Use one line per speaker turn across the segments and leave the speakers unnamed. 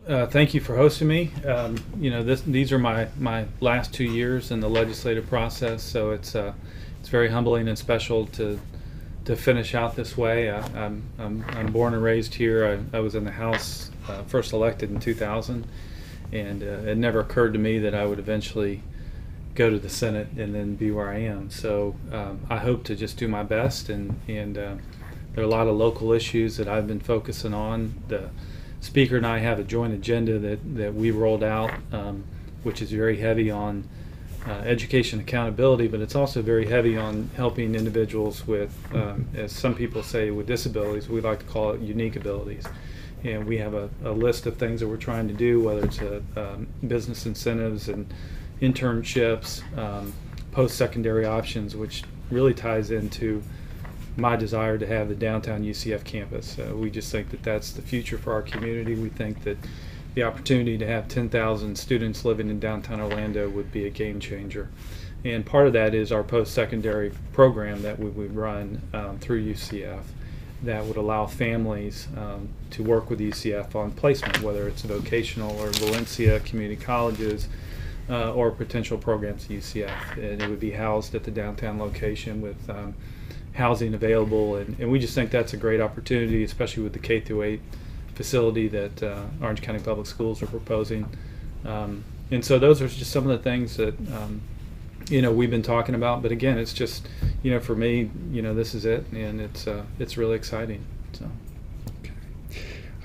Thank you for hosting me. These are my last 2 years in the legislative process, so it's very humbling and special to finish out this way. I'm born and raised here. I was in the House, first elected in 2000, and it never occurred to me that I would eventually go to the Senate and then be where I am. So I hope to just do my best, and there are a lot of local issues that I've been focusing on. The Speaker and I have a joint agenda that we rolled out, which is very heavy on education accountability, but it's also very heavy on helping individuals with, as some people say, with disabilities. We like to call it unique abilities. And we have a list of things that we're trying to do, whether it's business incentives and internships, post-secondary options, which really ties into my desire to have the downtown UCF campus. We just think that that's the future for our community. We think that the opportunity to have 10,000 students living in downtown Orlando would be a game changer. And part of that is our post-secondary program that we would run through UCF that would allow families to work with UCF on placement, whether it's vocational or Valencia community colleges, or potential programs at UCF. And it would be housed at the downtown location with housing available, and we just think that's a great opportunity, especially with the K-8 facility that Orange County Public Schools are proposing. And so those are just some of the things that we've been talking about. But again, it's just for me, this is it, and it's really exciting. So.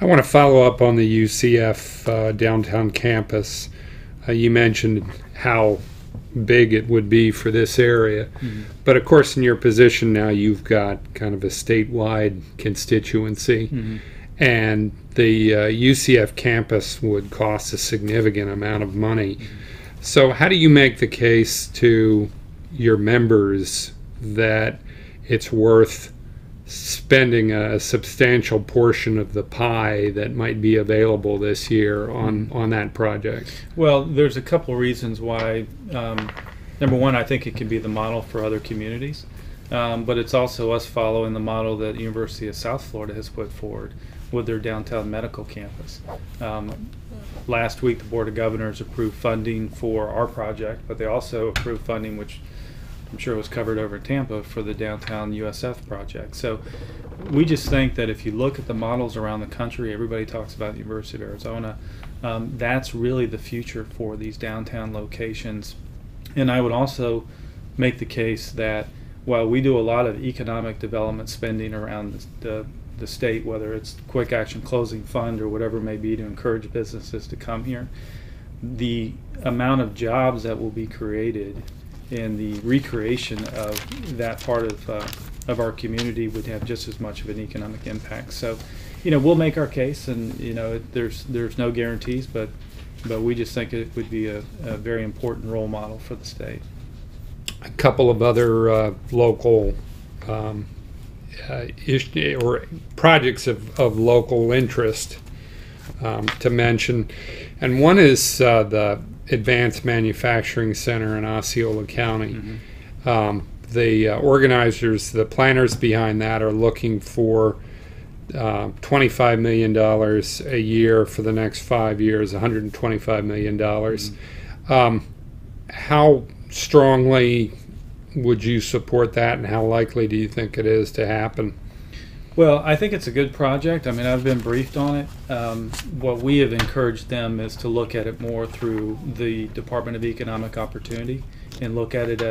I want to follow up on the UCF downtown campus. You mentioned how big it would be for this area. Mm-hmm. But of course, in your position now, you've got kind of a statewide constituency. Mm-hmm. And the UCF campus would cost a significant amount of money. Mm-hmm. So how do you make the case to your members that it's worth spending a substantial portion of the pie that might be available this year on that project?
Well, there's a couple of reasons why. Number one, I think it can be the model for other communities, but it's also us following the model that the University of South Florida has put forward with their downtown medical campus. Last week, the Board of Governors approved funding for our project, but they also approved funding, which I'm sure was covered over in Tampa, for the downtown USF project. So we just think that if you look at the models around the country, everybody talks about the University of Arizona. That's really the future for these downtown locations. And I would also make the case that while we do a lot of economic development spending around the state, whether it's Quick Action Closing Fund or whatever it may be to encourage businesses to come here, the amount of jobs that will be created and the recreation of that part of our community would have just as much of an economic impact. So, we'll make our case, and there's no guarantees, but we just think it would be a very important role model for the state.
A couple of other local or projects of local interest to mention, and one is the Advanced Manufacturing Center in Osceola County. Mm-hmm. The organizers, the planners behind that, are looking for $25 million a year for the next 5 years, $125 million. Mm-hmm. How strongly would you support that, and how likely do you think it is to happen?
Well, I think it's a good project. I mean, I've been briefed on it. What we have encouraged them is to look at it more through the Department of Economic Opportunity and look at it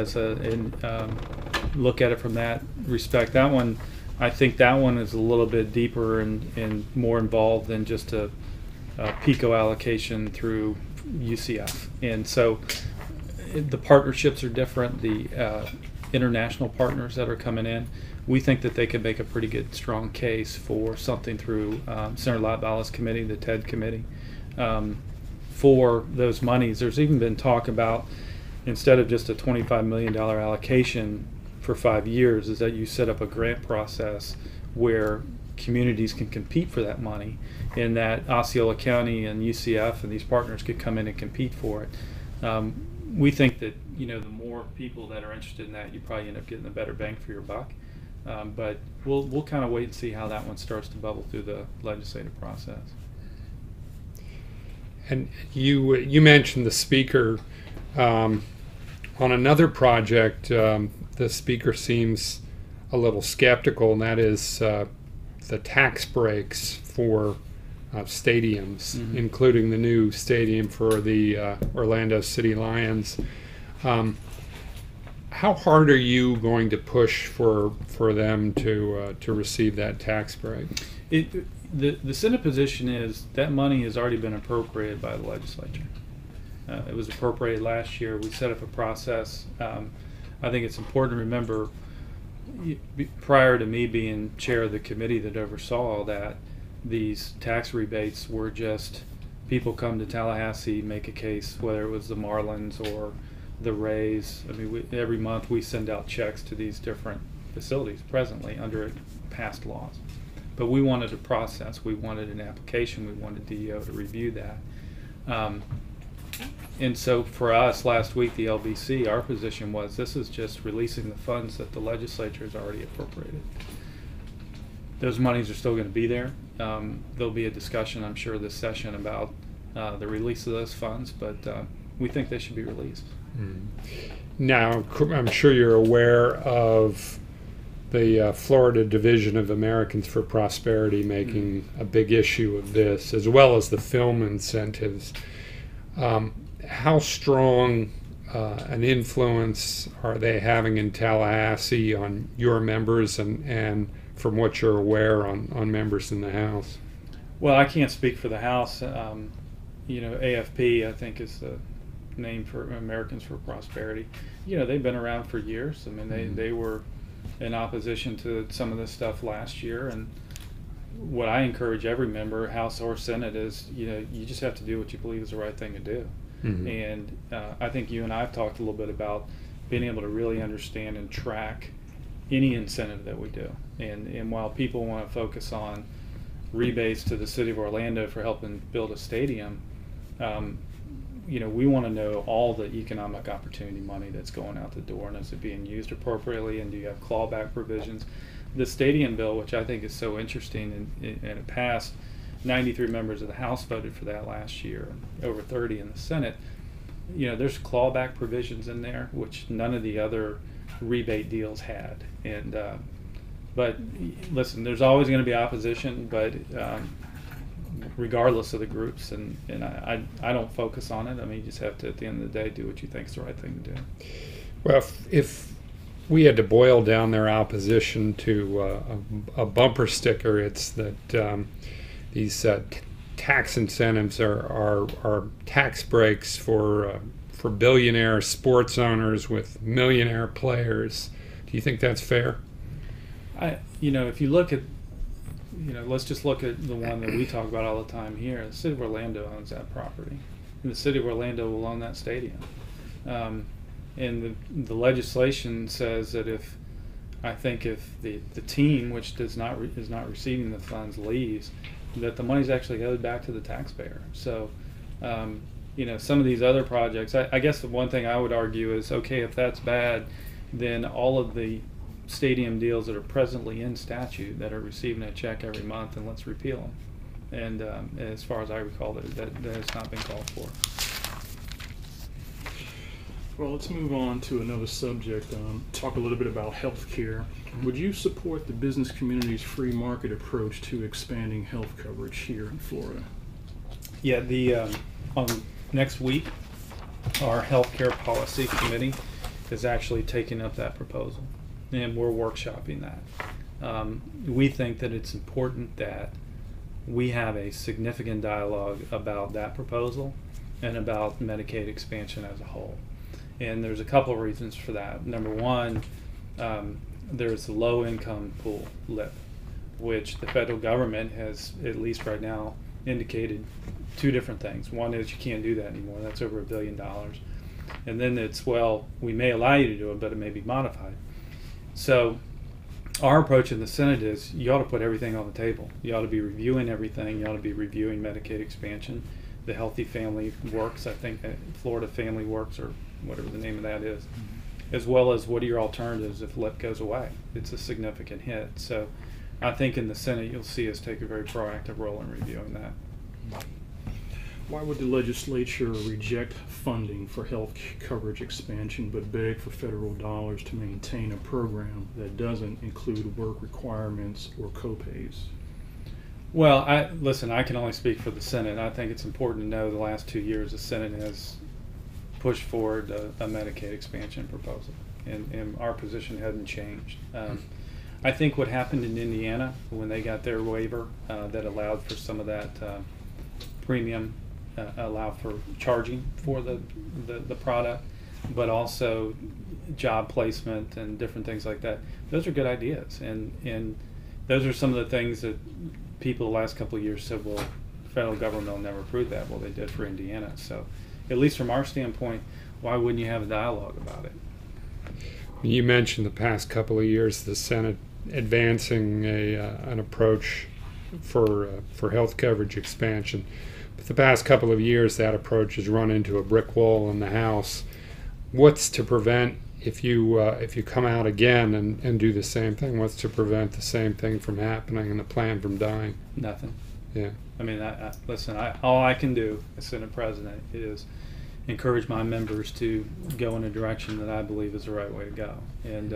look at it from that respect. That one, I think that one is a little bit deeper and more involved than just a PICO allocation through UCF. And so the partnerships are different. The international partners that are coming in, we think that they could make a pretty good, strong case for something through Senator Latvallis Committee, the TED Committee, for those monies. There's even been talk about, instead of just a $25 million allocation for 5 years, is that you set up a grant process where communities can compete for that money, and that Osceola County and UCF and these partners could come in and compete for it. We think that the more people that are interested in that, you probably end up getting a better bang for your buck. But we'll kind of wait and see how that one starts to bubble through the legislative process.
And you mentioned the speaker on another project. The speaker seems a little skeptical, and that is the tax breaks for stadiums, including the new stadium for the Orlando City Lions. How hard are you going to push for them to receive that tax break?
The Senate position is that money has already been appropriated by the legislature. It was appropriated last year. We set up a process. I think it's important to remember, prior to me being chair of the committee that oversaw all that, these tax rebates were just people come to Tallahassee, make a case, whether it was the Marlins or the Rays. I mean, every month we send out checks to these different facilities presently under past laws. But we wanted a process. We wanted an application. We wanted DEO to review that. And so for us last week, the LBC, our position was this is just releasing the funds that the legislature has already appropriated. Those monies are still going to be there. There'll be a discussion, I'm sure, this session about the release of those funds, but we think they should be released.
Now, I'm sure you're aware of the Florida Division of Americans for Prosperity making a big issue of this, as well as the film incentives. How strong an influence are they having in Tallahassee on your members and from what you're aware on members in the House?
Well, I can't speak for the House. AFP, I think, is the name for Americans for Prosperity. They've been around for years. I mean, they were in opposition to some of this stuff last year, and what I encourage every member, House or Senate, is you just have to do what you believe is the right thing to do. And I think you and I have talked a little bit about being able to really understand and track any incentive that we do. And while people want to focus on rebates to the city of Orlando for helping build a stadium, we want to know all the economic opportunity money that's going out the door, and is it being used appropriately, and do you have clawback provisions? The stadium bill, which I think is so interesting, and it passed, 93 members of the House voted for that last year, over 30 in the Senate. There's clawback provisions in there, which none of the other rebate deals had. And but listen, there's always going to be opposition, but regardless of the groups, and I don't focus on it. I mean, you just have to, at the end of the day, do what you think is the right thing to do.
Well, if we had to boil down their opposition to a bumper sticker, it's that these tax incentives are tax breaks for billionaire sports owners with millionaire players. Do you think that's fair?
If you look at, let's just look at the one that we talk about all the time here. The city of Orlando owns that property, and the city of Orlando will own that stadium. And the legislation says that if the team, which is not receiving the funds, leaves, that the money's actually owed back to the taxpayer. So, some of these other projects, I guess the one thing I would argue is, okay, if that's bad, then all of the stadium deals that are presently in statute that are receiving a check every month, and let's repeal them. And as far as I recall, that has not been called for.
Well, let's move on to another subject. Talk a little bit about healthcare. Would you support the business community's free market approach to expanding health coverage here in Florida?
Yeah, next week, our healthcare policy committee is actually taking up that proposal, and we're workshopping that. We think that it's important that we have a significant dialogue about that proposal and about Medicaid expansion as a whole. And there's a couple of reasons for that. Number one, there's the low income pool, LIP, which the federal government has, at least right now, indicated two different things. One is you can't do that anymore. That's over $1 billion. And then it's, well, we may allow you to do it, but it may be modified. So our approach in the Senate is you ought to put everything on the table. You ought to be reviewing everything. You ought to be reviewing Medicaid expansion. The Healthy Family Works, I think Florida Family Works, or whatever the name of that is, as well as what are your alternatives if LIP goes away. It's a significant hit. So I think in the Senate you'll see us take a very proactive role in reviewing that.
Why would the legislature reject funding for health coverage expansion but beg for federal dollars to maintain a program that doesn't include work requirements or copays?
Well, listen, I can only speak for the Senate. I think it's important to know the last 2 years the Senate has pushed forward a Medicaid expansion proposal, and our position hadn't changed. I think what happened in Indiana when they got their waiver that allowed for some of that premium, allow for charging for the product, but also job placement and different things like that. Those are good ideas, and those are some of the things that people the last couple of years said, well, the federal government will never approve that. Well, they did for Indiana. So at least from our standpoint, why wouldn't you have a dialogue about it?
You mentioned the past couple of years the Senate advancing an approach for health coverage expansion. But the past couple of years that approach has run into a brick wall in the House. What's to prevent, if you come out again and do the same thing, what's to prevent the same thing from happening and the plan from dying?
Nothing.
Yeah.
I mean, listen, all I can do as Senate President is encourage my members to go in a direction that I believe is the right way to go. And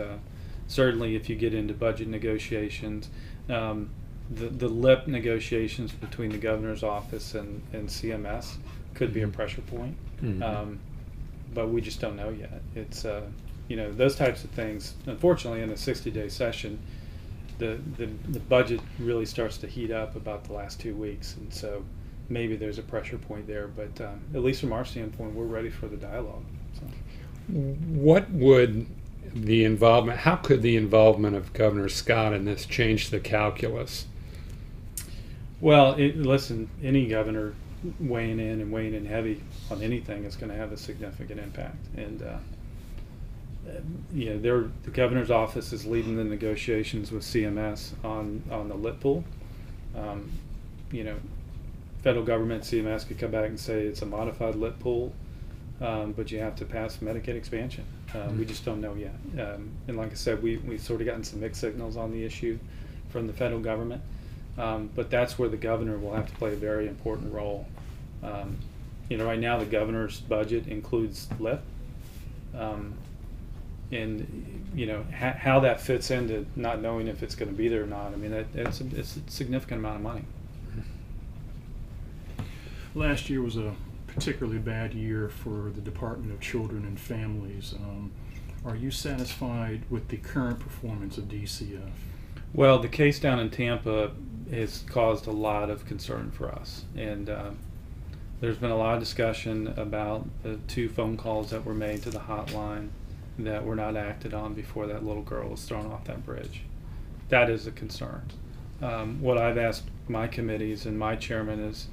certainly if you get into budget negotiations, the LIP negotiations between the governor's office and CMS could be a pressure point.
Mm-hmm.
But we just don't know yet. It's those types of things. Unfortunately, in a 60-day session, the budget really starts to heat up about the last 2 weeks, and so maybe there's a pressure point there. But at least from our standpoint, we're ready for the dialogue. So.
What would the involvement? How could the involvement of Governor Scott in this change the calculus?
Well, listen, any governor weighing in heavy on anything is going to have a significant impact, and the governor's office is leading the negotiations with CMS on the LIP pool. Federal government, CMS could come back and say it's a modified LIP pool, but you have to pass Medicaid expansion. We just don't know yet, and like I said, we've sort of gotten some mixed signals on the issue from the federal government. But that's where the governor will have to play a very important role. Right now the governor's budget includes LIP, and how that fits into not knowing if it's going to be there or not. I mean, it's a significant amount of money.
Last year was a particularly bad year for the Department of Children and Families. Are you satisfied with the current performance of DCF?
Well, the case down in Tampa has caused a lot of concern for us, and there's been a lot of discussion about the 2 phone calls that were made to the hotline that were not acted on before that little girl was thrown off that bridge. That is a concern. What I've asked my committees and my chairman is,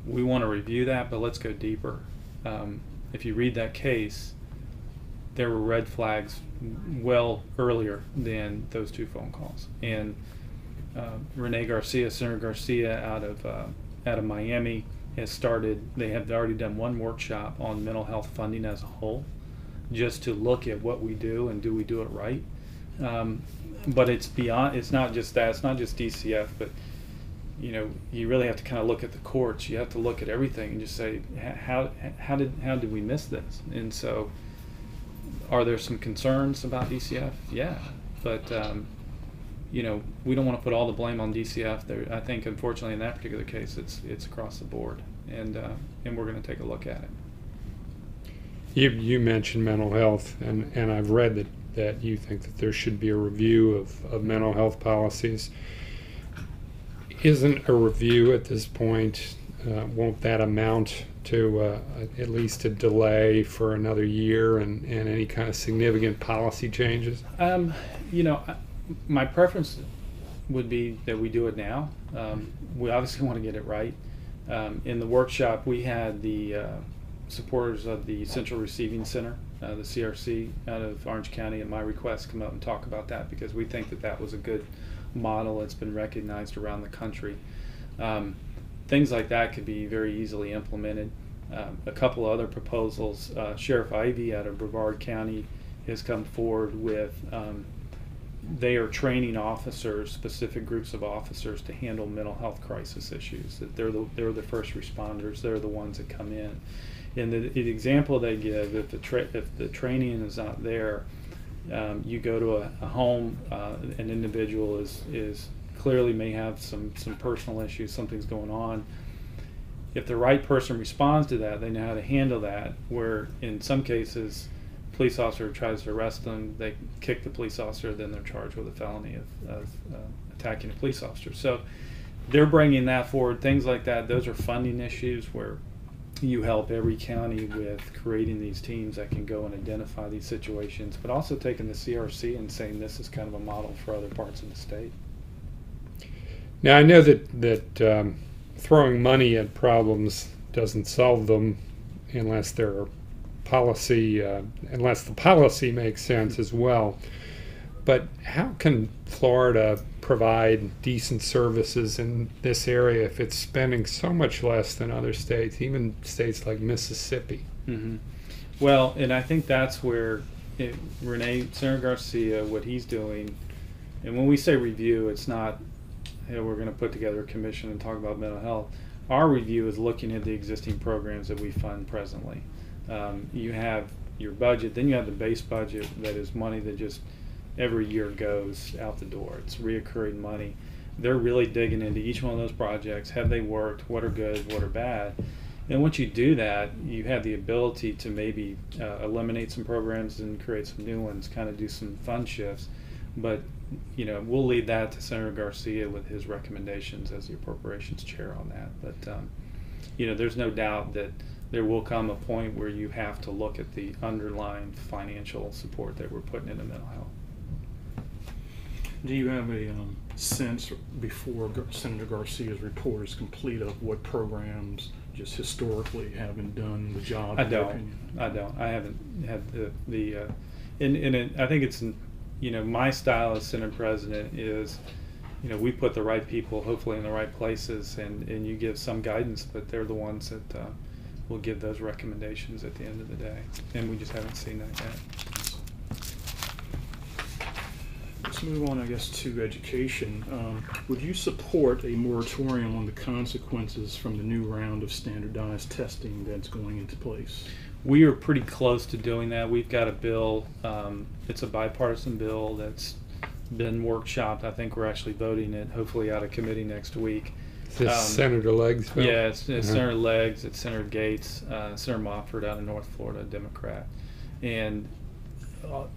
we want to review that, but let's go deeper. If you read that case, there were red flags well earlier than those 2 phone calls. And Senator Garcia out of Miami has started. They have already done 1 workshop on mental health funding as a whole, just to look at what we do and do we do it right. But it's beyond. It's not just that. It's not just DCF, but you really have to kind of look at the courts. You have to look at everything and just say, how did we miss this? And so, are there some concerns about DCF? Yeah, but we don't want to put all the blame on DCF. I think, unfortunately, in that particular case, it's across the board, and we're going to take a look at it.
You mentioned mental health, and I've read that you think that there should be a review of mental health policies. Isn't a review at this point, won't that amount to at least a delay for another year and any kind of significant policy changes? My preference would be that we do it now. We obviously want to get it right. In the workshop, we had the supporters of the Central Receiving Center, the CRC, out of Orange County, at my request, come up and talk about that, because we think that was a good model that's been recognized around the country. Things like that could be very easily implemented. A couple of other proposals. Sheriff Ivey out of Brevard County has come forward with
they are training officers, specific groups of officers, to handle mental health crisis issues. That they're the first responders. They're the ones that come in. And the example they give, if the training is not there, you go to a home, an individual is clearly may have some personal issues, something's going on. If the right person responds to that, they know how to handle that. Where in some cases, police officer tries to arrest them, they kick the police officer, then they're charged with a felony of attacking a police officer. So they're bringing that forward. Things like that, those are funding issues where you help every county with creating these teams that can go and identify these situations, but also taking the CRC and saying this is kind of a model for other parts of the state.
Now, I know that throwing money at problems doesn't solve them unless there are policy, unless the policy makes sense as well. But how can Florida provide decent services in this area if it's spending so much less than other states, even states like Mississippi?
Mm-hmm. Well, and I think that's where Senator Garcia, what he's doing, and when we say review, it's not, hey, we're going to put together a commission and talk about mental health. Our review is looking at the existing programs that we fund presently. You have your budget, then you have the base budget that is money that just every year goes out the door. It's reoccurring money. They're really digging into each one of those projects. Have they worked? What are good? What are bad? And once you do that, you have the ability to maybe eliminate some programs and create some new ones, kind of do some fund shifts. But we'll leave that to Senator Garcia with his recommendations as the appropriations chair on that. But there's no doubt that there will come a point where you have to look at the underlying financial support that we're putting into mental health.
Do you have a sense before Senator Garcia's report is complete of what programs just historically have been done the job?
I don't. I haven't had I think it's my style as Senate President is, we put the right people hopefully in the right places, and you give some guidance, but they're the ones that will give those recommendations at the end of the day, and we just haven't seen that yet.
Let's move on, I guess, to education. Would you support a moratorium on the consequences from the new round of standardized testing that's going into place?
We are pretty close to doing that. We've got a bill, it's a bipartisan bill that's been workshopped. I think we're actually voting it hopefully out of committee next week.
Is this Senator Leggs' bill?
Yeah, it's Senator Leggs, it's Senator Gates, Senator Mofford out of North Florida, Democrat. And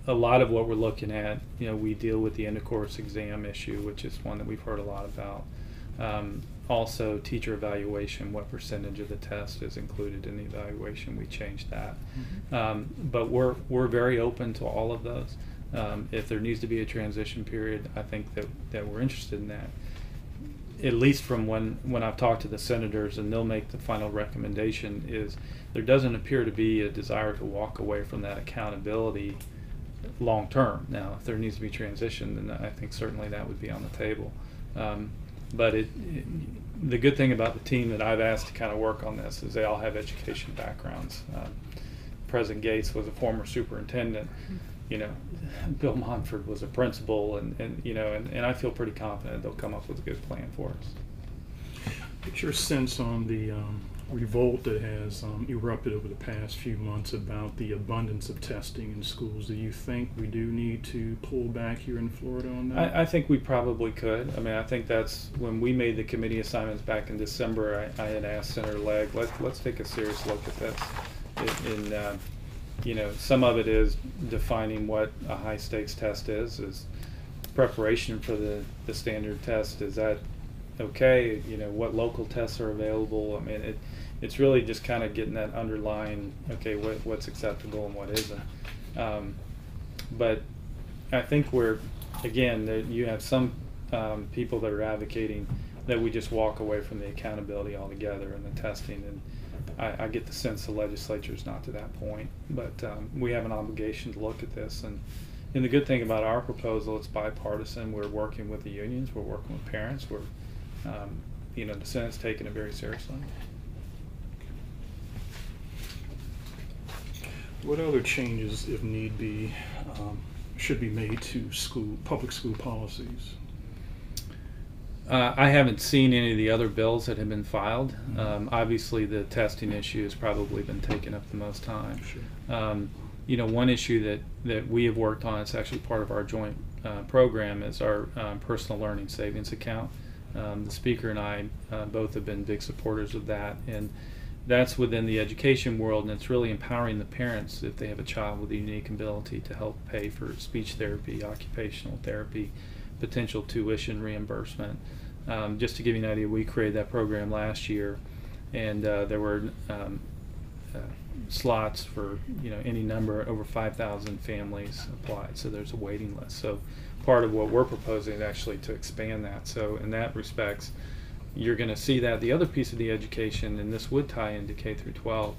a lot of what we're looking at, we deal with the end of course exam issue, which is one that we've heard a lot about. Also, teacher evaluation, what percentage of the test is included in the evaluation? We changed that. Mm-hmm. But we're very open to all of those. If there needs to be a transition period, I think that we're interested in that. At least from when I've talked to the senators and they'll make the final recommendation, is there doesn't appear to be a desire to walk away from that accountability long term. Now, if there needs to be transition, then I think certainly that would be on the table. But the good thing about the team that I've asked to kind of work on this is they all have education backgrounds. President Gates was a former superintendent. Bill Montford was a principal, and I feel pretty confident they'll come up with a good plan for us.
What's your sense on the revolt that has erupted over the past few months about the abundance of testing in schools? Do you think we do need to pull back here in Florida on that?
I think we probably could. I mean, I think that's when we made the committee assignments back in December. I had asked Senator Legg, let's take a serious look at this. Some of it is defining what a high stakes test is preparation for the standard test. Is that okay? What local tests are available? I mean, it's really just kind of getting that underlying, okay, what's acceptable and what isn't. But I think you have some people that are advocating that we just walk away from the accountability altogether and the testing, and I get the sense the legislature is not to that point, but we have an obligation to look at this. And the good thing about our proposal, it's bipartisan. We're working with the unions, we're working with parents, the Senate's taking it very seriously.
What other changes, if need be, should be made to public school policies?
I haven't seen any of the other bills that have been filed. Obviously, the testing issue has probably been taking up the most time.
Sure.
One issue that we have worked on, it's actually part of our joint program, is our personal learning savings account. The speaker and I both have been big supporters of that, and that's within the education world, and it's really empowering the parents if they have a child with a unique ability to help pay for speech therapy, occupational therapy, potential tuition reimbursement. Just to give you an idea, we created that program last year, and there were slots for any number. Over 5,000 families applied, so there's a waiting list. So part of what we're proposing is actually to expand that. So in that respects, you're going to see that. The other piece of the education, and this would tie into K through 12,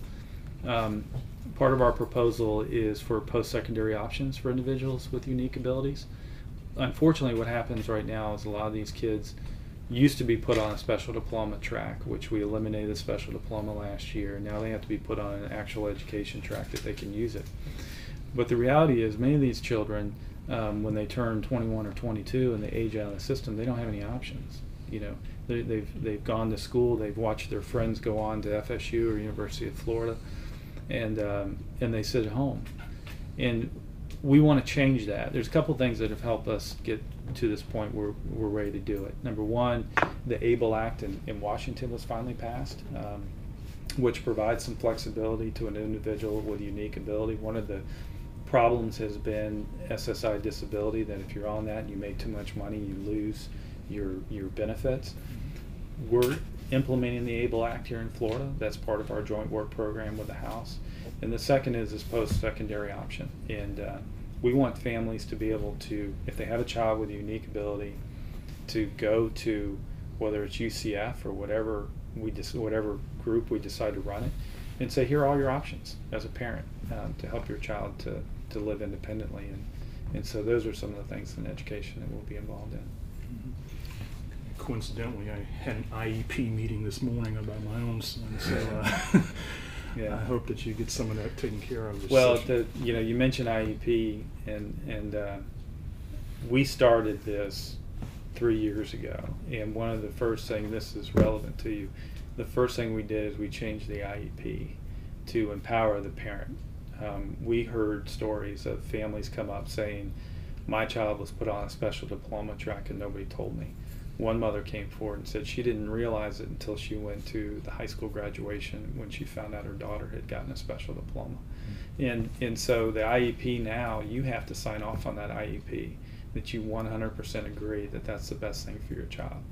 part of our proposal is for post-secondary options for individuals with unique abilities. Unfortunately, what happens right now is a lot of these kids used to be put on a special diploma track, which we eliminated the special diploma last year. Now they have to be put on an actual education track that they can use it. But the reality is many of these children, when they turn 21 or 22 and they age out of the system, they don't have any options. They've gone to school, they've watched their friends go on to FSU or University of Florida, and they sit at home. And we want to change that. There's a couple things that have helped us get to this point where we're ready to do it. Number one, the ABLE Act in Washington was finally passed, which provides some flexibility to an individual with unique ability. One of the problems has been SSI disability, that if you're on that and you make too much money, you lose your benefits. We're implementing the ABLE Act here in Florida. That's part of our joint work program with the House. And the second is this post-secondary option. And we want families to be able to, if they have a child with a unique ability, to go to, whether it's UCF or whatever group we decide to run it, and say, here are all your options as a parent to help your child to live independently. And so those are some of the things in education that we'll be involved in.
Coincidentally, I had an IEP meeting this morning about my own son, so
Yeah.
I hope that you get some of that taken care of.
Well, you mentioned IEP, and we started this 3 years ago, and one of the first things, this is relevant to you, the first thing we did is we changed the IEP to empower the parent. We heard stories of families come up saying, my child was put on a special diploma track and nobody told me. One mother came forward and said she didn't realize it until she went to the high school graduation when she found out her daughter had gotten a special diploma. And so the IEP now, you have to sign off on that IEP that you 100% agree that that's the best thing for your child.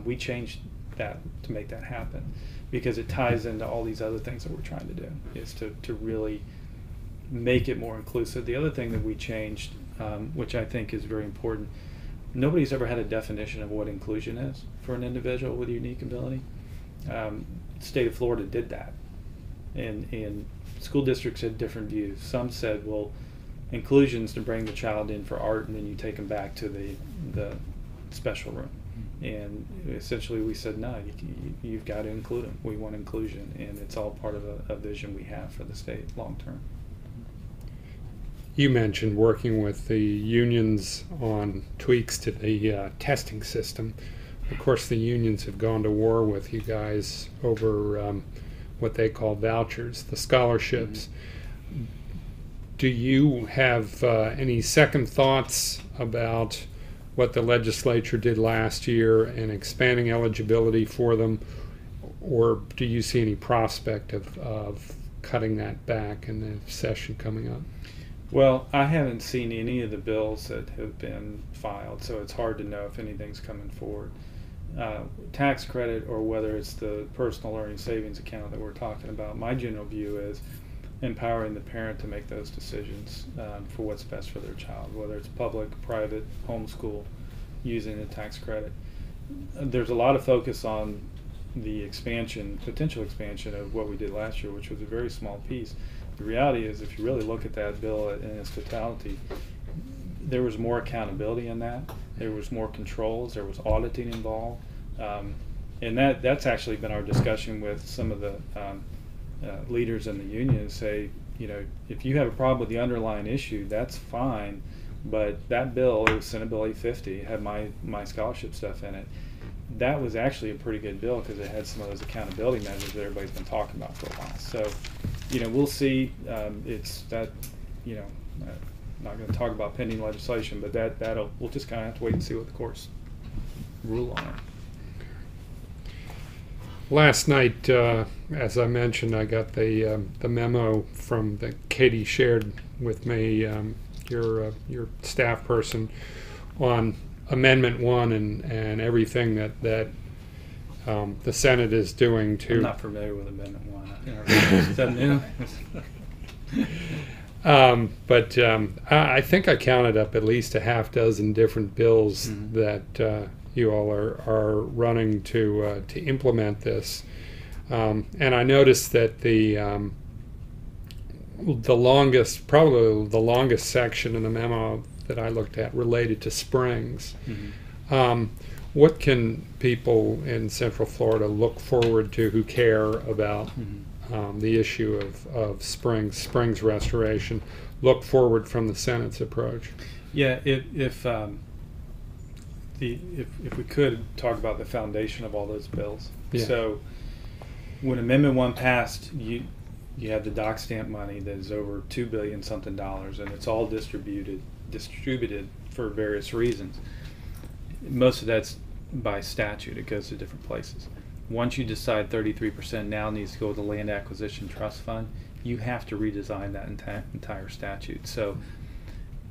We changed that to make that happen because it ties into all these other things that we're trying to do, is to really make it more inclusive. The other thing that we changed, which I think is very important, nobody's ever had a definition of what inclusion is for an individual with a unique ability. The state of Florida did that, and school districts had different views. Some said, well, inclusion's to bring the child in for art and then you take them back to the special room. And essentially we said, no, you've got to include them. We want inclusion, and it's all part of a vision we have for the state long term.
You mentioned working with the unions on tweaks to the testing system. Of course, the unions have gone to war with you guys over what they call vouchers, the scholarships. Mm-hmm. Do you have any second thoughts about what the legislature did last year and expanding eligibility for them, or do you see any prospect of cutting that back in the session coming up?
Well, I haven't seen any of the bills that have been filed, so it's hard to know if anything's coming forward. Tax credit, or whether it's the personal learning savings account that we're talking about, my general view is empowering the parent to make those decisions for what's best for their child, whether it's public, private, homeschool, using the tax credit. There's a lot of focus on the potential expansion of what we did last year, which was a very small piece. The reality is, if you really look at that bill in its totality, there was more accountability in that. There was more controls. There was auditing involved. And that's actually been our discussion with some of the leaders in the union. Say, if you have a problem with the underlying issue, that's fine, But that bill, it was Senate Bill 850, had my scholarship stuff in it. That was actually a pretty good bill because it had some of those accountability measures that everybody's been talking about for a while. So, we'll see. It's that, not going to talk about pending legislation, but we'll just kind of have to wait and see what the courts rule on it.
Last night, as I mentioned, I got the memo from that Katie shared with me, your staff person, on Amendment 1 and everything that the Senate is doing to.
I'm not familiar with Amendment 1. Is that new?
But I think I counted up at least a half dozen different bills that you all are running to implement this. And I noticed that probably the longest section in the memo that I looked at related to springs. What can people in Central Florida look forward to who care about the issue of springs restoration, look forward from the Senate's approach?
Yeah, if we could talk about the foundation of all those bills.
Yeah.
So when Amendment 1 passed, you have the dock stamp money that is over $2 billion something, and it's all distributed for various reasons. Most of that's by statute. It goes to different places. Once you decide 33% now needs to go to the Land Acquisition Trust Fund, you have to redesign that entire statute. So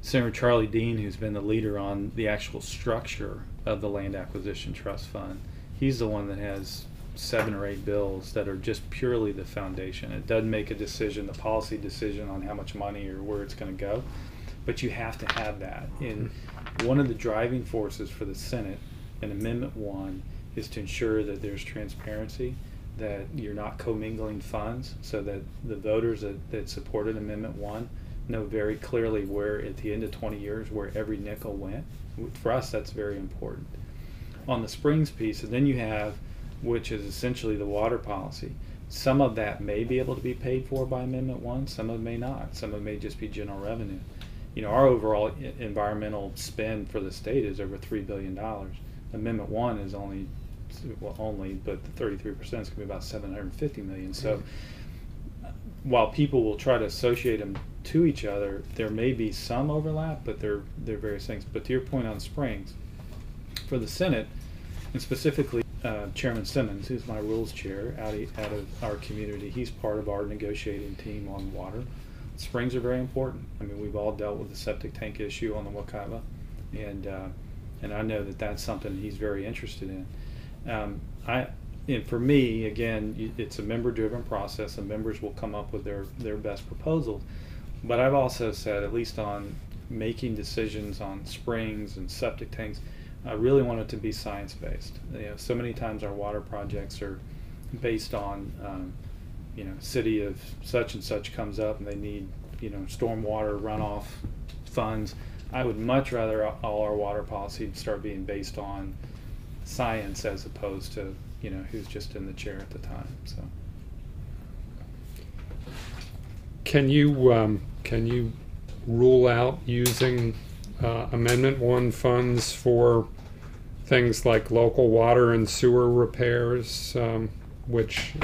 Senator Charlie Dean, who's been the leader on the actual structure of the Land Acquisition Trust Fund, he's the one that has 7 or 8 bills that are just purely the foundation. It doesn't make a decision, the policy decision on how much money or where it's going to go, but you have to have that. And one of the driving forces for the Senate in Amendment 1 is to ensure that there's transparency, that you're not commingling funds, so that the voters that supported Amendment 1 know very clearly where, at the end of 20 years, where every nickel went. For us, that's very important. On the springs piece, and then you have, which is essentially the water policy, some of that may be able to be paid for by Amendment 1, some of it may not. Some of it may just be general revenue. Our overall environmental spend for the state is over $3 billion. Amendment 1 is but the 33% is going to be about $750 million. So while people will try to associate them to each other, there may be some overlap, but they're various things. But to your point on springs, for the Senate, and specifically Chairman Simmons, who's my rules chair out of our community, he's part of our negotiating team on water. Springs are very important. I mean, we've all dealt with the septic tank issue on the Wakava, and I know that that's something he's very interested in. And for me, again, it's a member-driven process, and members will come up with their best proposals. But I've also said, at least on making decisions on springs and septic tanks, I really want it to be science-based. So many times our water projects are based on, city of such and such comes up and they need, stormwater runoff funds. I would much rather all our water policy start being based on science as opposed to, who's just in the chair at the time. So,
can you rule out using Amendment 1 funds for things like local water and sewer repairs, which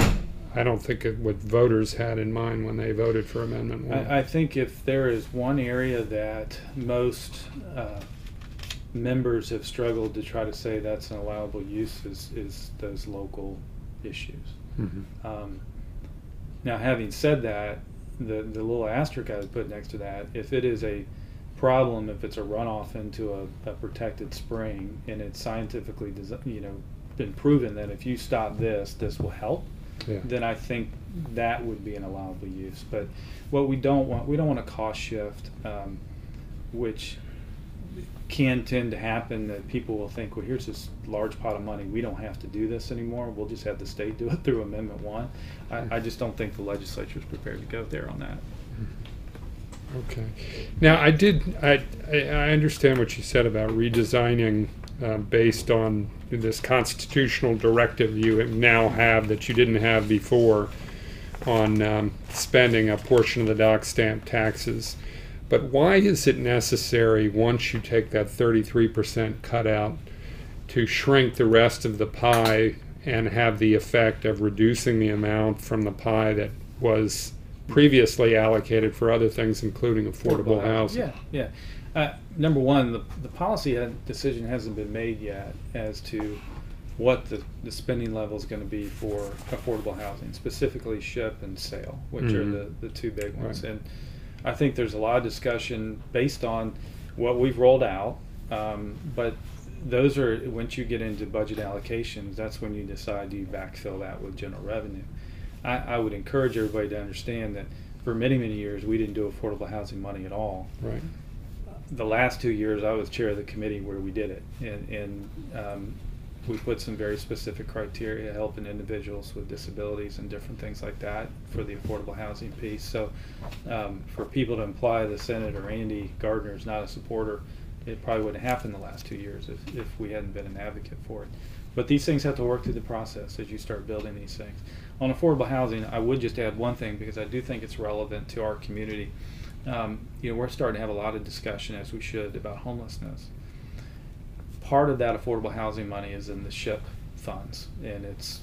I don't think what voters had in mind when they voted for Amendment 1.
I think if there is one area that most members have struggled to try to say that's an allowable use is those local issues. Now, having said that, the little asterisk I would put next to that, if it is a problem, if it's a runoff into a protected spring and it's scientifically been proven that if you stop this will help, then I think that would be an allowable use. But what we don't want a cost shift, which can tend to happen, that people will think, well, here's this large pot of money, we don't have to do this anymore, we'll just have the state do it through Amendment 1. I just don't think the legislature is prepared to go there on that.
Okay. Now, I understand what you said about redesigning based on this constitutional directive you now have that you didn't have before on spending a portion of the dock stamp taxes. But why is it necessary, once you take that 33% cutout, to shrink the rest of the pie and have the effect of reducing the amount from the pie that was previously allocated for other things, including affordable housing?
Yeah. Number one, the policy decision hasn't been made yet as to what the spending level is going to be for affordable housing, specifically SHIP and SAIL, which are the two big ones.
Right.
And I think there's a lot of discussion based on what we've rolled out, but those are, once you get into budget allocations, that's when you decide, do you backfill that with general revenue. I would encourage everybody to understand that for many, many years we didn't do affordable housing money at all.
Right.
The last 2 years I was chair of the committee where we did it, and we put some very specific criteria helping individuals with disabilities and different things like that for the affordable housing piece. So for people to imply that Senator Andy Gardiner is not a supporter, it probably wouldn't have happened the last 2 years if we hadn't been an advocate for it. But these things have to work through the process as you start building these things. On affordable housing, I would just add one thing because I do think it's relevant to our community. We're starting to have a lot of discussion, as we should, about homelessness. Part of that affordable housing money is in the SHIP funds, and it's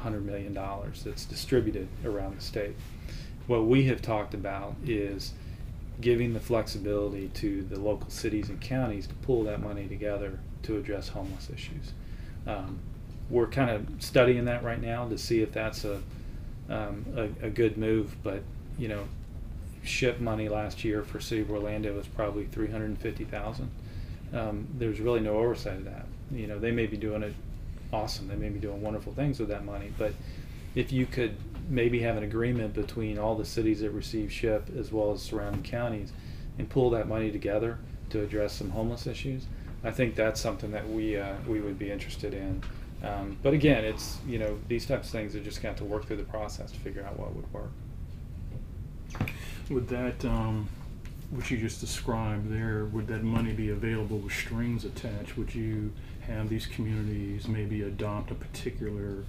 $100 million that's distributed around the state. What we have talked about is giving the flexibility to the local cities and counties to pull that money together to address homeless issues. We're kind of studying that right now to see if that's a good move, but SHIP money last year for City of Orlando was probably $350,000. There's really no oversight of that. They may be doing it awesome. They may be doing wonderful things with that money, but if you could maybe have an agreement between all the cities that receive SHIP as well as surrounding counties and pull that money together to address some homeless issues, I think that's something that we would be interested in. But again, it's these types of things are just going to have to work through the process to figure out what would work.
Would that, what you just described there, would that money be available with strings attached? Would you have these communities maybe adopt a particular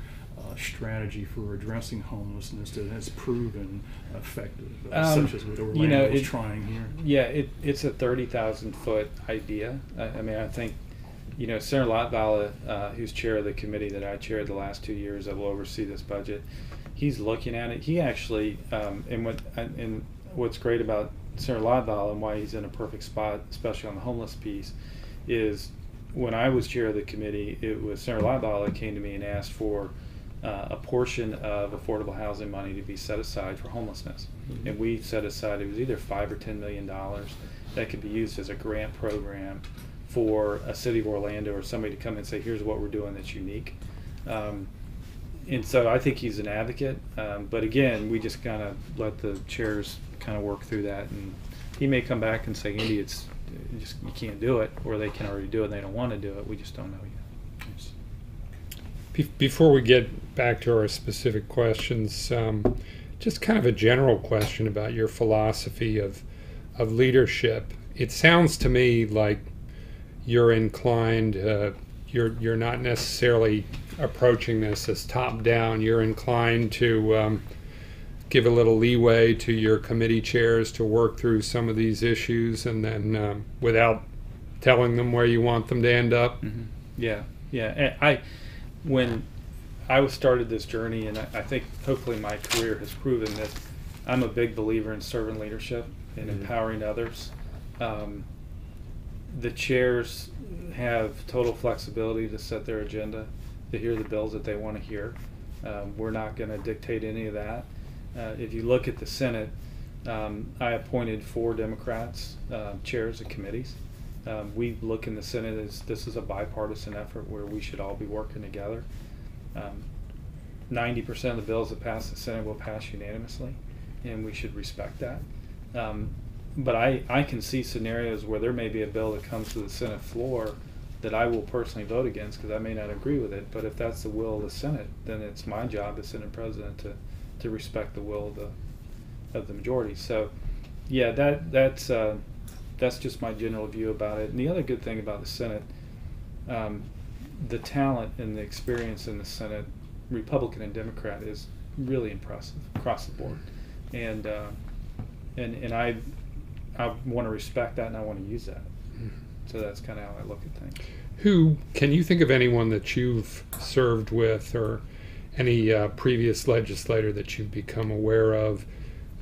strategy for addressing homelessness that has proven effective, such as what Orlando is trying here?
Yeah, it's a 30,000 foot idea. I mean, I think Senator Latvala, who's chair of the committee that I chaired the last 2 years that will oversee this budget, he's looking at it. He actually, and what's great about Senator Latvala and why he's in a perfect spot, especially on the homeless piece, is when I was chair of the committee, it was Senator Latvala came to me and asked for a portion of affordable housing money to be set aside for homelessness. Mm-hmm. And we set aside, it was either $5 or $10 million that could be used as a grant program for a City of Orlando or somebody to come and say, here's what we're doing that's unique. And so I think he's an advocate, but again, we just kind of let the chairs kind of work through that, and he may come back and say, Andy, you can't do it, or they can already do it and they don't want to do it. We just don't know yet.
Before we get back to our specific questions, just kind of a general question about your philosophy of leadership. It sounds to me like you're inclined, you're not necessarily approaching this as top down. You're inclined to give a little leeway to your committee chairs to work through some of these issues, and then without telling them where you want them to end up.
Mm-hmm. Yeah. And when I started this journey, and I think hopefully my career has proven that I'm a big believer in servant leadership and empowering others. The chairs have total flexibility to set their agenda, to hear the bills that they want to hear. We're not going to dictate any of that. If you look at the Senate, I appointed 4 Democrats chairs of committees. We look in the Senate as this is a bipartisan effort where we should all be working together. 90% of the bills that pass the Senate will pass unanimously, and we should respect that. But I can see scenarios where there may be a bill that comes to the Senate floor that I will personally vote against because I may not agree with it. But if that's the will of the Senate, then it's my job as Senate President to respect the will of the majority. So, yeah, that's just my general view about it. And the other good thing about the Senate, the talent and the experience in the Senate, Republican and Democrat, is really impressive across the board. And I want to respect that and I want to use that. So that's kind of how I look at things.
Who can you think of anyone that you've served with, or any previous legislator that you've become aware of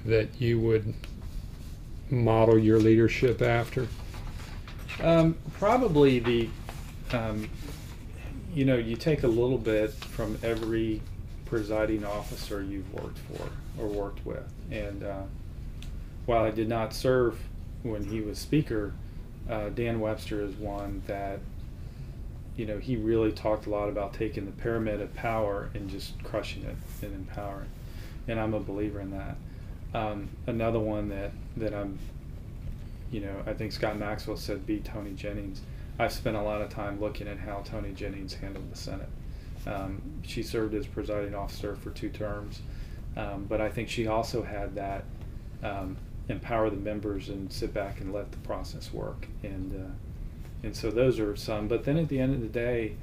that you would model your leadership after?
Probably the, you take a little bit from every presiding officer you've worked for or worked with. And while I did not serve when he was Speaker, Dan Webster is one that, he really talked a lot about taking the pyramid of power and just crushing it and empowering. And I'm a believer in that. Another one that I'm, I think Scott Maxwell said, be Tony Jennings. I've spent a lot of time looking at how Tony Jennings handled the Senate. She served as presiding officer for 2 terms, but I think she also had that empower the members and sit back and let the process work. And so those are some. But then at the end of the day,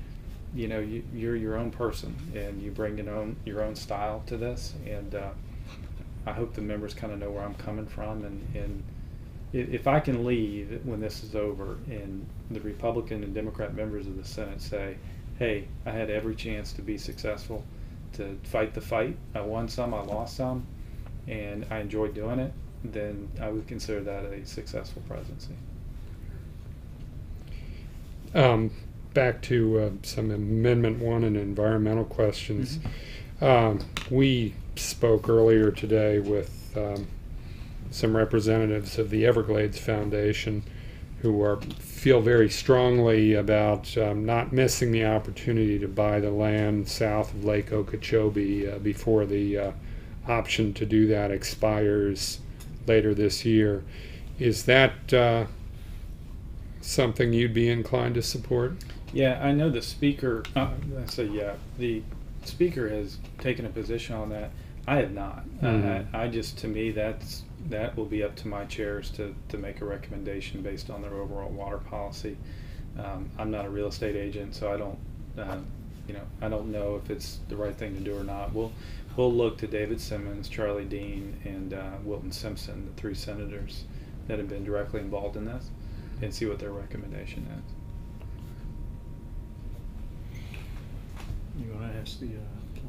you're your own person, and you bring your own style to this. And I hope the members kind of know where I'm coming from. And if I can leave when this is over, and the Republican and Democrat members of the Senate say, hey, I had every chance to be successful, to fight the fight. I won some, I lost some, and I enjoyed doing it, then I would consider that a successful presidency.
Back to some Amendment 1 and environmental questions. We spoke earlier today with some representatives of the Everglades Foundation who feel very strongly about not missing the opportunity to buy the land south of Lake Okeechobee before the option to do that expires later this year. Is that something you'd be inclined to support?
Yeah, I know the Speaker, the Speaker has taken a position on that. I have not. I just, to me, that will be up to my chairs to make a recommendation based on their overall water policy. I'm not a real estate agent, so I don't know if it's the right thing to do or not. We'll look to David Simmons, Charlie Dean, and Wilton Simpson, the 3 senators that have been directly involved in this, and see what their recommendation is.
You want to ask the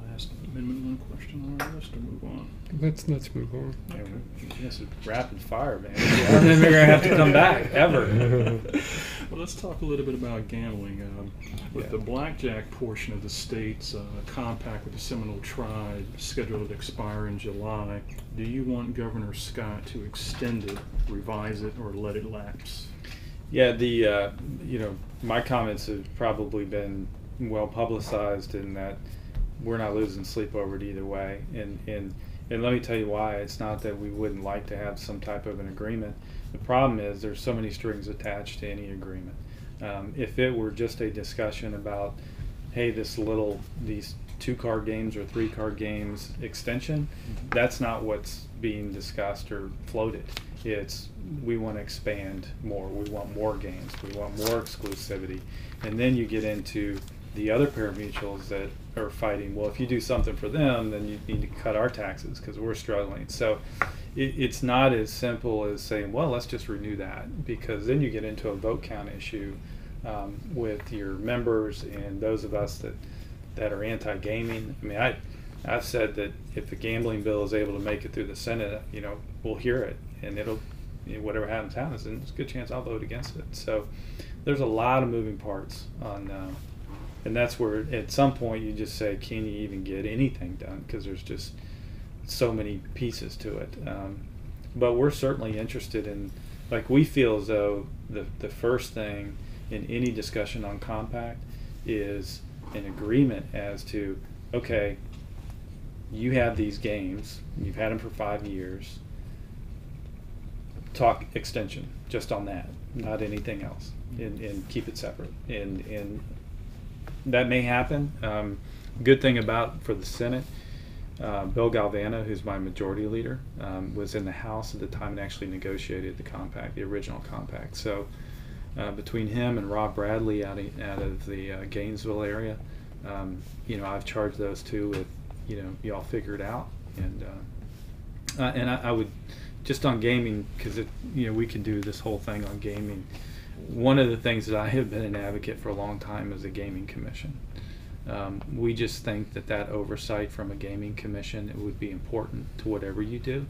last Amendment 1 question on our list, or move on?
Let's move on.
Okay. This is rapid fire, man. I don't think we're going to have to come back, ever.
Well, let's talk a little bit about gambling. With the blackjack portion of the state's compact with the Seminole tribe scheduled to expire in July, do you want Governor Scott to extend it, revise it, or let it lapse?
Yeah, my comments have probably been well publicized in that we're not losing sleep over it either way. And let me tell you why. It's not that we wouldn't like to have some type of an agreement. The problem is there's so many strings attached to any agreement. If it were just a discussion about, hey, these 2-card games or 3-card games extension, that's not what's being discussed or floated. It's we want to expand more. We want more games. We want more exclusivity. And then you get into the other pari-mutuels that are fighting, well, if you do something for them, then you need to cut our taxes because we're struggling. So it's not as simple as saying, well, let's just renew that, because then you get into a vote count issue with your members and those of us that are anti-gaming. I mean, I've said that if the gambling bill is able to make it through the Senate, we'll hear it, and it'll, whatever happens, and there's a good chance I'll vote against it. So there's a lot of moving parts on, and that's where at some point you just say, can you even get anything done? Because there's just so many pieces to it. But we're certainly interested in, we feel as though the first thing in any discussion on compact is an agreement as to, okay, you have these games, you've had them for 5 years, talk extension just on that, not anything else, and keep it separate. And that may happen. Good thing for the Senate, Bill Galvano, who's my majority leader, was in the House at the time and actually negotiated the compact, the original compact. So between him and Rob Bradley out of the Gainesville area, I've charged those two with, y'all figure it out. And I would just on gaming, because we could do this whole thing on gaming. One of the things that I have been an advocate for a long time is a gaming commission. We just think that oversight from a gaming commission, it would be important to whatever you do.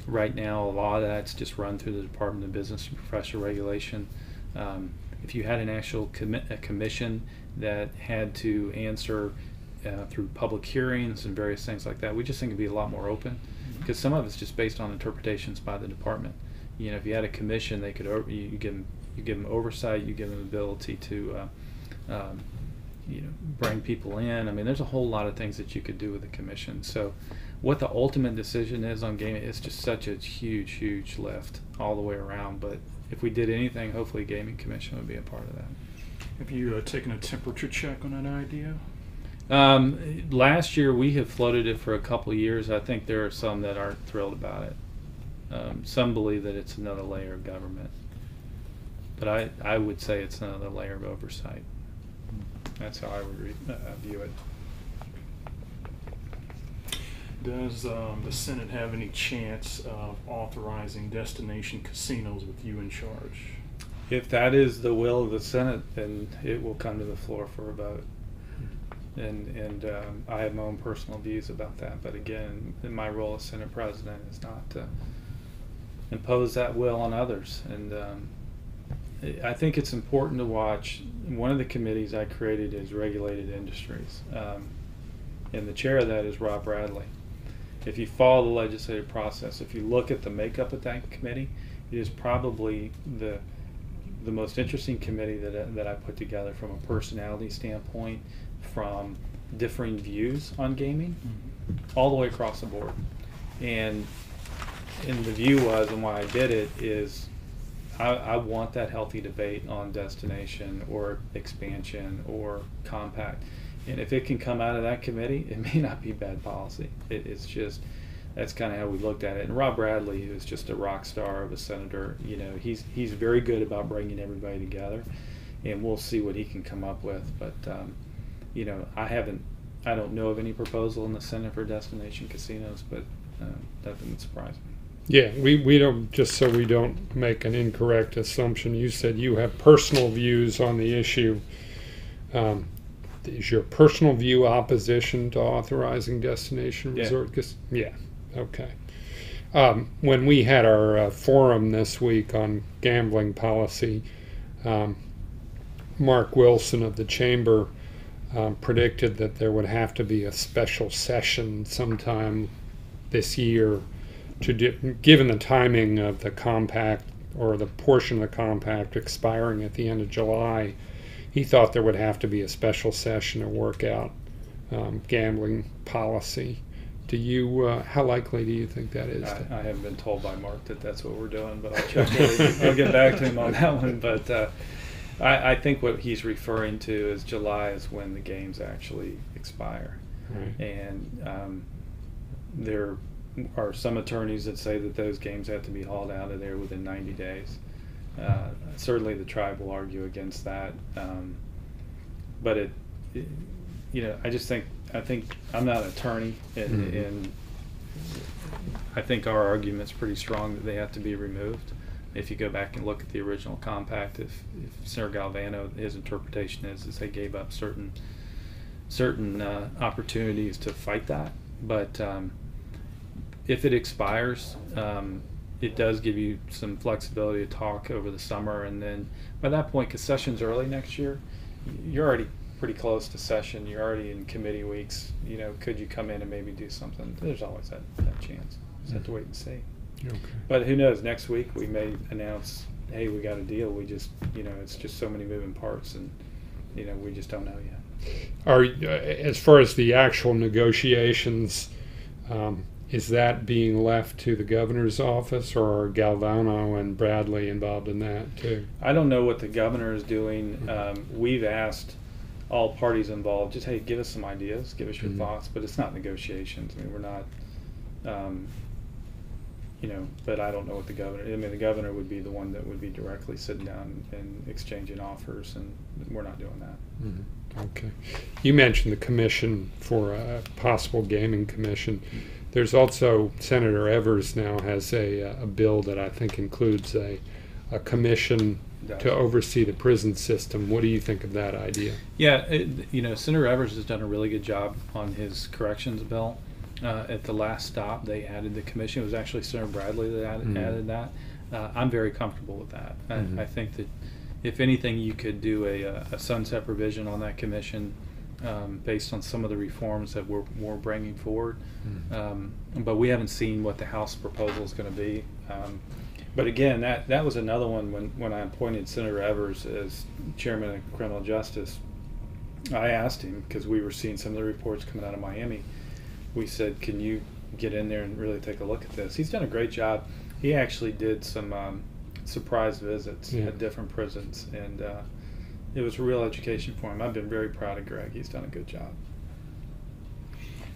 Right now, a lot of that's just run through the Department of Business and Professional Regulation. If you had an actual a commission that had to answer through public hearings and various things like that, we just think it'd be a lot more open, because some of it's just based on interpretations by the department. If you had a commission, they could you give them oversight, you give them ability to bring people in. I mean, there's a whole lot of things that you could do with the commission. So what the ultimate decision is on gaming, it's just such a huge lift all the way around. But if we did anything, hopefully gaming commission would be a part of that.
Have you taken a temperature check on that idea?
Last year we have floated it for a couple of years. I think there are some that aren't thrilled about it. Some believe that it's another layer of government, but I would say it's another layer of oversight. That's how I would view it.
Does the Senate have any chance of authorizing destination casinos with you in charge?
If that is the will of the Senate, then it will come to the floor for a vote. And I have my own personal views about that. But again, in my role as Senate President is not to impose that will on others. And I think it's important to watch. One of the committees I created is regulated industries. And the chair of that is Rob Bradley. If you follow the legislative process, if you look at the makeup of that committee, it is probably the most interesting committee that I put together from a personality standpoint, from differing views on gaming, all the way across the board. And the view was, and why I did it, is I want that healthy debate on destination or expansion or compact. And if it can come out of that committee, it may not be bad policy. It's just, that's kind of how we looked at it. And Rob Bradley, who's just a rock star of a senator, he's very good about bringing everybody together, and we'll see what he can come up with. But I don't know of any proposal in the Senate for destination casinos, but nothing would surprise me.
Yeah, we don't, just so we don't make an incorrect assumption, you said you have personal views on the issue. Is your personal view opposition to authorizing destination resort? Yeah, okay. When we had our forum this week on gambling policy, Mark Wilson of the Chamber predicted that there would have to be a special session sometime this year given the timing of the compact, or the portion of the compact expiring at the end of July. He thought there would have to be a special session to work out gambling policy. Do you? How likely do you think that is?
I haven't been told by Mark that that's what we're doing, but I'll check. I'll get back to him on that one. But I think what he's referring to is July is when the games actually expire,
right.
And there are some attorneys that say that those games have to be hauled out of there within 90 days. Certainly the tribe will argue against that, but I think I'm not an attorney, and I think our argument's pretty strong that they have to be removed. If you go back and look at the original compact, if Senator Galvano, his interpretation is they gave up certain opportunities to fight that, but if it expires, it does give you some flexibility to talk over the summer, and then by that point, because session's early next year, you're already pretty close to session. You're already in committee weeks. Could you come in and maybe do something? There's always that chance. Just have to wait and see.
Okay.
But who knows? Next week we may announce, hey, we got a deal. We just, it's just so many moving parts, and we just don't know yet.
As far as the actual negotiations, is that being left to the governor's office, or are Galvano and Bradley involved in that too?
I don't know what the governor is doing. We've asked all parties involved, just, hey, give us some ideas, give us your thoughts, but it's not negotiations. I mean, we're not, but I don't know what the governor. I mean, the governor would be the one that would be directly sitting down and exchanging offers, and we're not doing that.
Mm-hmm. Okay. You mentioned the commission for a possible gaming commission. There's also Senator Evers now has a bill that I think includes a commission to oversee the prison system. What do you think of that idea?
Yeah, Senator Evers has done a really good job on his corrections bill. At the last stop, they added the commission. It was actually Senator Bradley that added that. I'm very comfortable with that. I think that if anything, you could do a sunset provision on that commission based on some of the reforms that we're bringing forward. But we haven't seen what the House proposal is going to be. But again, that was another one when I appointed Senator Evers as chairman of criminal justice. I asked him, because we were seeing some of the reports coming out of Miami, we said, can you get in there and really take a look at this? He's done a great job. He actually did some surprise visits at different prisons, and it was a real education for him. I've been very proud of Greg. He's done a good job.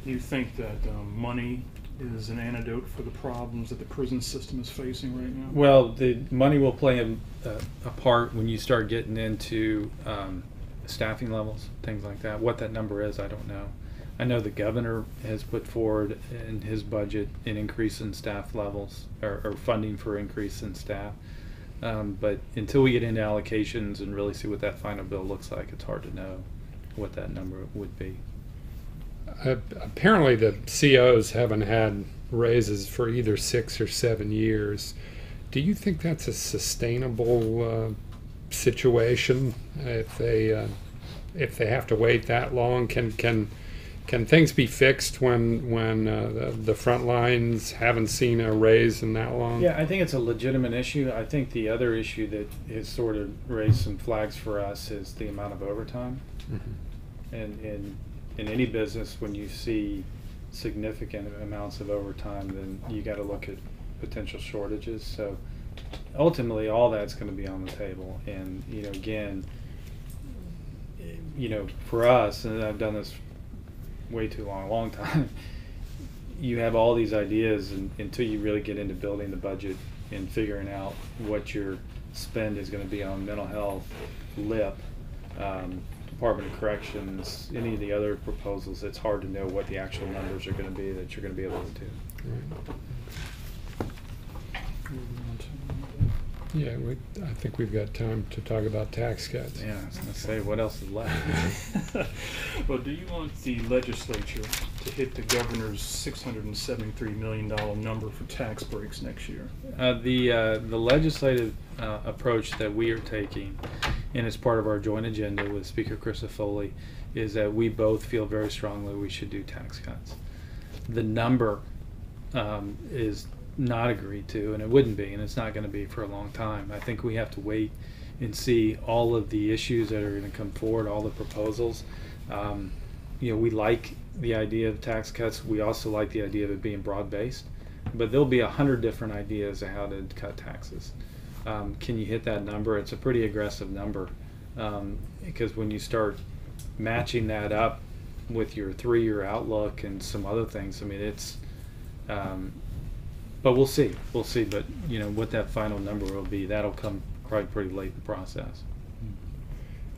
Do you think that money is an antidote for the problems that the prison system is facing right now?
Well, the money will play a part when you start getting into staffing levels, things like that. What that number is, I don't know. I know the governor has put forward in his budget an increase in staff levels or funding for increase in staff. But until we get into allocations and really see what that final bill looks like, it's hard to know what that number would be.
Apparently the COs haven't had raises for either 6 or 7 years. Do you think that's a sustainable situation if they have to wait that long? Can things be fixed when the front lines haven't seen a raise in that long?
Yeah, I think it's a legitimate issue. I think the other issue that has sort of raised some flags for us is the amount of overtime. And in any business, when you see significant amounts of overtime, then you got to look at potential shortages. So ultimately, all that's going to be on the table. And again, for us, and I've done this way too long time, you have all these ideas, and until you really get into building the budget and figuring out what your spend is going to be on mental health, LIP, Department of Corrections, any of the other proposals, it's hard to know what the actual numbers are going to be that you're going to be able to do.
Yeah, I think we've got time to talk about tax cuts.
Yeah, I was going to say, what else is left?
Well, do you want the legislature to hit the governor's $673 million number for tax breaks next year?
The legislative approach that we are taking, and it's part of our joint agenda with Speaker Crisafulli, is that we both feel very strongly we should do tax cuts. The number is not agreed to, and it wouldn't be, and it's not going to be for a long time. I think we have to wait and see all of the issues that are going to come forward, all the proposals. We like the idea of tax cuts. We also like the idea of it being broad-based, but there'll be 100 different ideas of how to cut taxes. Can you hit that number? It's a pretty aggressive number, because when you start matching that up with your 3-year outlook and some other things, I mean, it's but we'll see. But what that final number will be, that'll come probably pretty late in the process.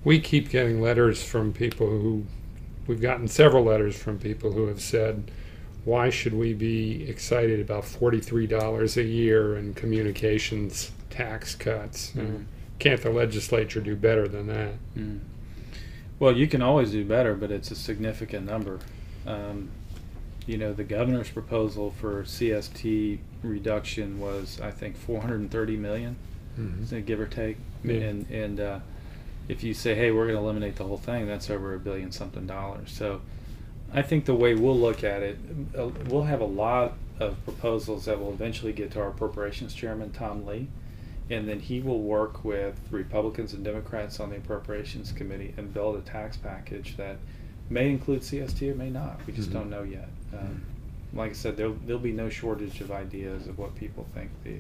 We keep getting letters from people we've gotten several letters from people who have said, why should we be excited about $43 a year in communications tax cuts? Can't the legislature do better than that?
Well, you can always do better, but it's a significant number. The governor's proposal for CST reduction was, I think, $430 million, give or take.
Yeah.
And if you say, hey, we're going to eliminate the whole thing, that's over $1 billion something. So I think the way we'll look at it, we'll have a lot of proposals that will eventually get to our appropriations chairman, Tom Lee, and then he will work with Republicans and Democrats on the appropriations committee and build a tax package that may include CST or may not. We just don't know yet. Like I said, there'll be no shortage of ideas of what people think the